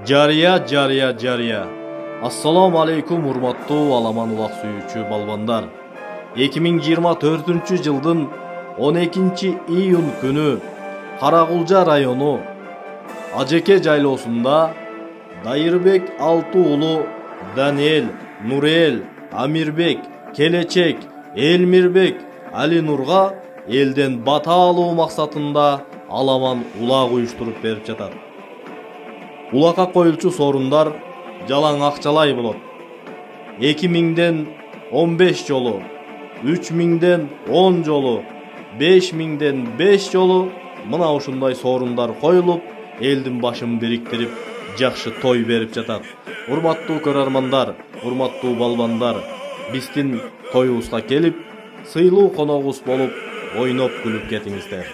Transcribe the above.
Жария. Assalamu alaikum урматтуу аламан улак сүйүүчү балбандар. 2024 жылдын 12-июнь күнү Каракулжа району Ажеке жайлоосунда Дайырбек Алты уулу Даниэль, Нурел, Амирбек, Келечек, Элмирбек, Али Нурга элден бата алуу максатында аламан улак уюштуруп берип жатат. Улакка коюлчу сорундар жалаң акчалай болот. 2000ден 15 жолу, 3000ден 10 жолу, 5000ден 5 жолу мына ушундай сорундар коюлуп, элдин башын бириктирип, жакшы той берип жатат. Урматтуу көрөрмандар, урматтуу балбандар, биздин тоюбузга келип, сыйлуу коногубуз болуп, ойноп күлүп кетиңиздер.